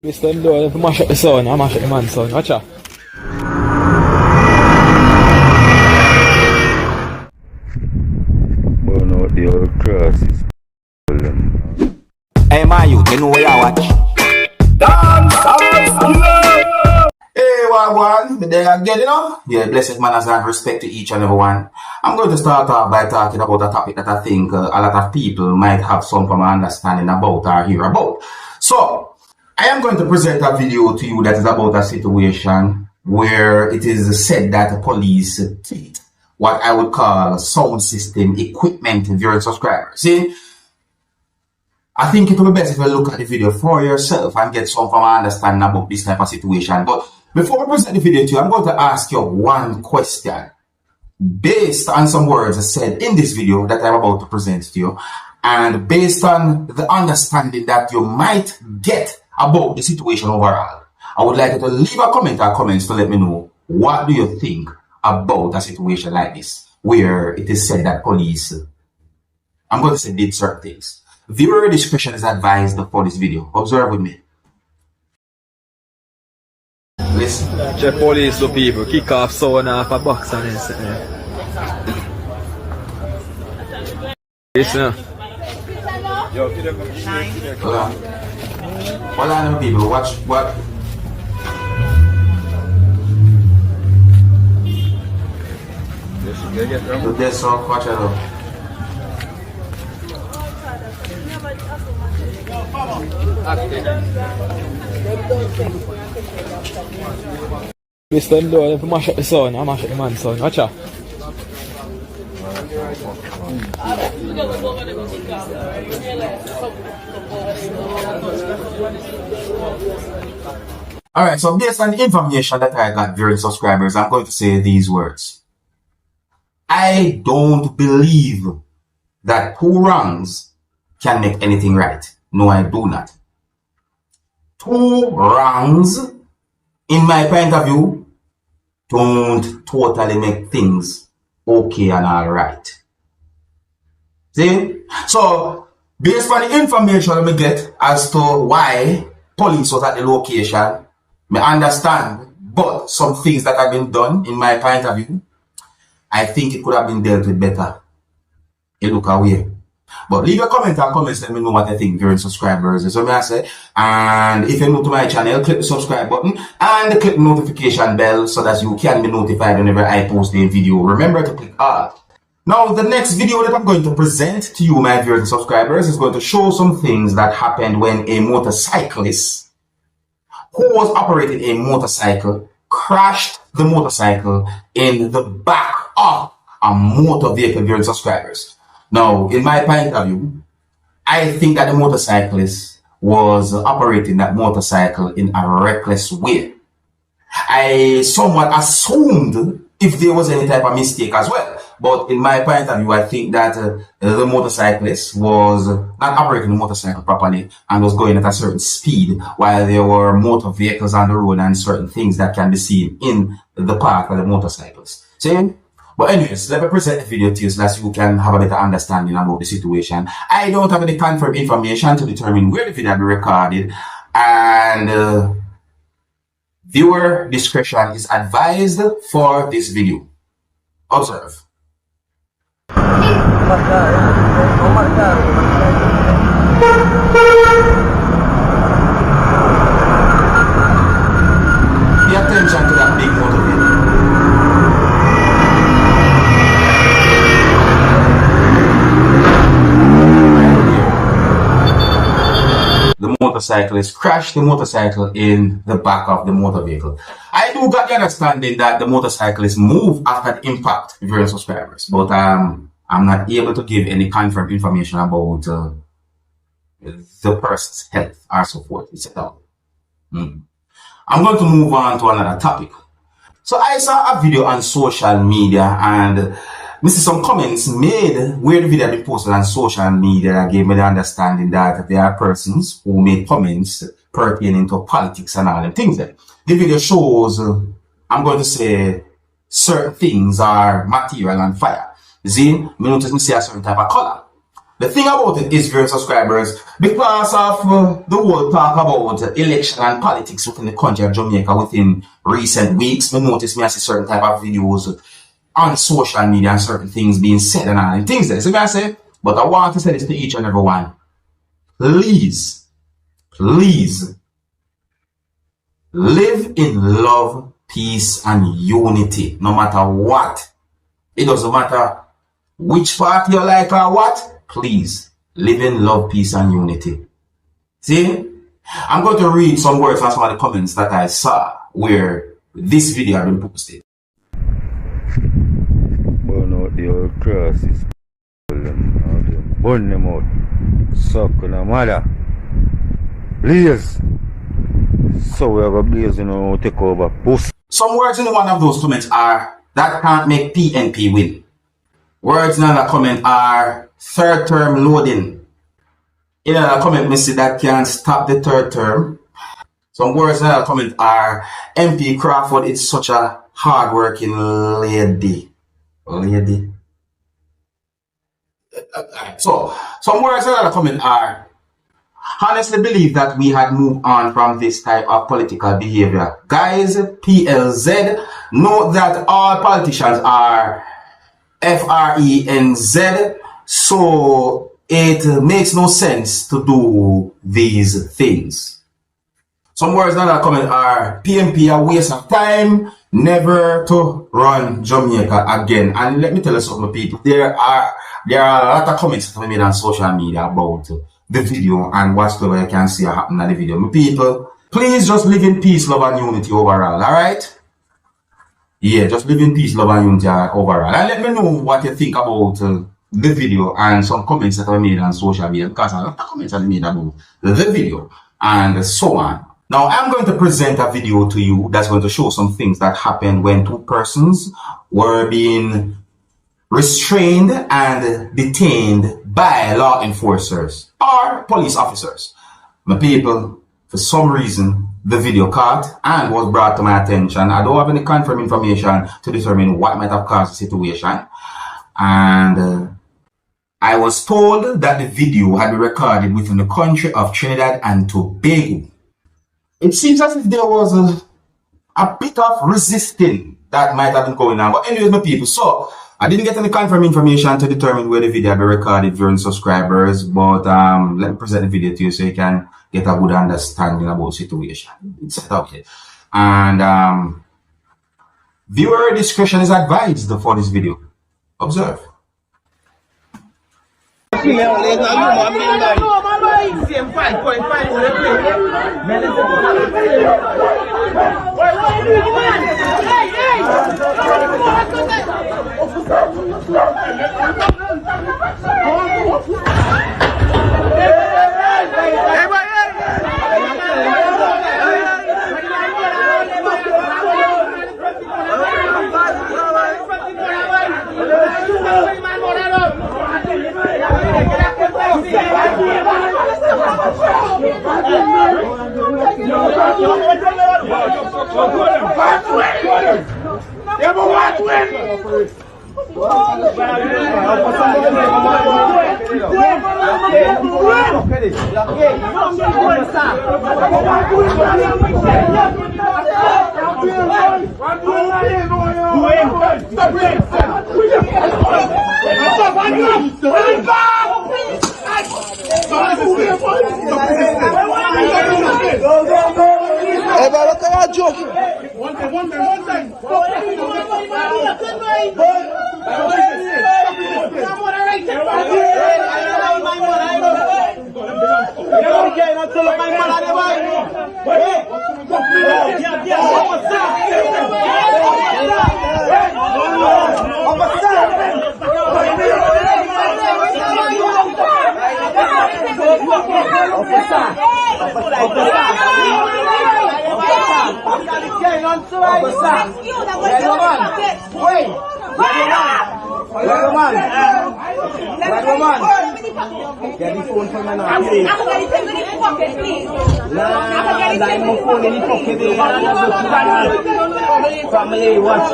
This time though, if I mash up the sound, I mash up the man's sound. Watch out. Burn out the old crosses. Hey man, you know where I watch? Dancehall. Hey, one, but there again, you know? Yeah, blessed manners and respect to each and every one. I'm going to start off by talking about a topic that I think a lot of people might have some form of understanding about or hear about. So, I am going to present a video to you that is about a situation where it is said that the police take what I would call sound system equipment during subscribers. See, I think it will be best if you look at the video for yourself and get some form of understanding about this type of situation. But before I present the video to you, I'm going to ask you one question based on some words said in this video that I'm about to present to you, and based on the understanding that you might get about the situation overall. I would like you to leave a comment or comments to let me know what do you think about a situation like this, where it is said that police, I'm going to say, did certain things. Viewer discretion is advised for this video. Observe with me. Listen. The police do people kick off sound off a box and then sit there. Listen. Hold on. Hold on, people. Watch what. So this song, watch it out. This time though, if I mash up the sound, I mash up the man's sound. Watch out. Alright, so based on the information that I got during subscribers, I'm going to say these words. I don't believe that two wrongs can make anything right. No, I do not. Two wrongs, in my point of view, don't totally make things okay and alright. See? So, based on the information we get as to why police was at the location, I understand, but some things that have been done, in my point of view, I think it could have been dealt with better. You look away. But leave a comment or comments, let me know what I think during subscribers. So I say, and if you're new to my channel, click the subscribe button and click the notification bell so that you can be notified whenever I post a video. Remember to click all. Now, the next video that I'm going to present to you, my viewers and subscribers, is going to show some things that happened when a motorcyclist who was operating a motorcycle crashed the motorcycle in the back of a motor vehicle during subscribers. Now, in my point of view, I think that the motorcyclist was operating that motorcycle in a reckless way. I somewhat assumed if there was any type of mistake as well. But in my point of view, I think that the motorcyclist was not operating the motorcycle properly and was going at a certain speed while there were motor vehicles on the road and certain things that can be seen in the path of the motorcycles. See? But anyways, let me present the video to you so that you can have a better understanding about the situation. I don't have any confirmed information to determine where the video will be recorded, and viewer discretion is advised for this video. Observe. Pay attention to that big motor vehicle. The motorcyclist crashed the motorcycle in the back of the motor vehicle. I do got the understanding that the motorcyclist moved after the impact, viewers subscribers, but I'm not able to give any confirmed information about the person's health or so forth. I'm going to move on to another topic. So I saw a video on social media and I see some comments made where the video had been posted on social media that gave me the understanding that there are persons who make comments pertaining to politics and all them things there. The video shows, I'm going to say, certain things are material and fire. See, me notice me see a certain type of color. The thing about it is, viewers, subscribers, because of the whole talk about election and politics within the country of Jamaica within recent weeks, me notice me I see certain type of videos on social media and certain things being said and all and things there. So I say, but I want to say this to each and every one. Please, please, live in love, peace, and unity, no matter what. It doesn't matter which party you like or what. Please, live in love, peace, and unity. See? I'm going to read some words from some of the comments that I saw where this video had been posted. Burn out the old crosses. Burn them out. Suck on a mother. Blaze. So we have a blaze, you know, take over. Puss. Some words in one of those comments are, that can't make PNP win. Words in another comment are, third term loading. In another comment, me see that can't stop the third term. Some words in another comment are, MP Crawford is such a hard-working lady. Lady. So, some words in another comment are, honestly believe that we had moved on from this type of political behavior. Guys, PLZ, note that all politicians are FRENZ, so it makes no sense to do these things. Some words in that comment are, PMP a waste of time, never to run Jamaica again. And let me tell you something, people, there are a lot of comments that I made on social media about the video and whatsoever you can see happen in the video. My people, please just live in peace, love, and unity overall, alright? Yeah, just live in peace, love, and unity overall. And let me know what you think about the video and some comments that I made on social media, because a lot of comments I made about the video and so on. Now, I'm going to present a video to you that's going to show some things that happened when two persons were being restrained and detained by law enforcers or police officers. My people, for some reason, the video caught and was brought to my attention. I don't have any confirmed information to determine what might have caused the situation. And I was told that the video had been recorded within the country of Trinidad and Tobago. It seems as if there was a bit of resisting that might have been going on. But anyways, my people, so I didn't get any confirmed information to determine where the video had been recorded during subscribers, but let me present the video to you so you can get a good understanding about the situation. It's set up here. And viewer discretion is advised for this video. Observe. Hey, but look at that joke. One time. Get the phone from my family watch.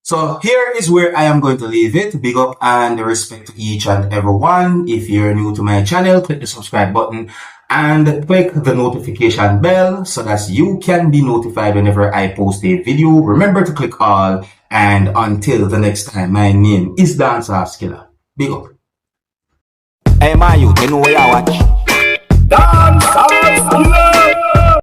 So here is where I am going to leave it. Big up and respect to each and everyone. If you're new to my channel, click the subscribe button and click the notification bell so that you can be notified whenever I post a video. Remember to click all, and until the next time, my name is Dancehall Skilla. Big up. Hey, my youth, you know what I watch? Dancehall skilla.